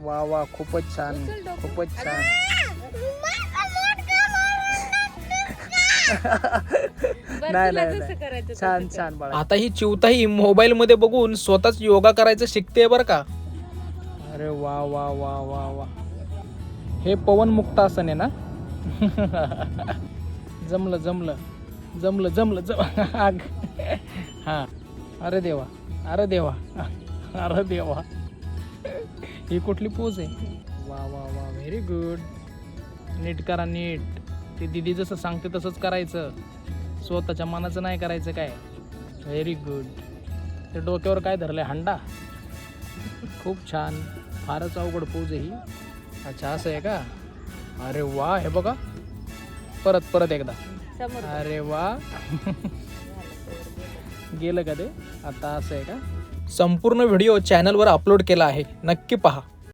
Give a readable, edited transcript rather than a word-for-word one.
वा वा, खूपच छान, खूपच छान. नाही नाही, छान छान बाळा. आता ही चिवताई मोबाईल मध्ये बघून स्वतःच योगा करायचं शिकते बरं का. अरे वा वा वा वा वा, हे पवन मुक्तासन आहे ना. जमलं जमलं जमलं जमलं जम. हा, अरे देवा, अरे देवा, अरे देवा. ही कुठली पोज आहे. वा वा वा, व्हेरी गुड. नीट करा नीट. ते दीदी जसं सांगते तसंच करायचं, स्वतःच्या मनाचं नाही करायचं काय. Very good. ते डोक्यावर काय धरलंय, हंडा. खूप छान, फारच अवघड पोज आहे ही. अच्छा असं आहे का. अरे वा, हे बघा परत परत एकदा. अरे वा. गेलं का ते. आता असं आहे का. संपूर्ण व्हिडिओ चॅनलवर अपलोड केला आहे, नक्की पहा.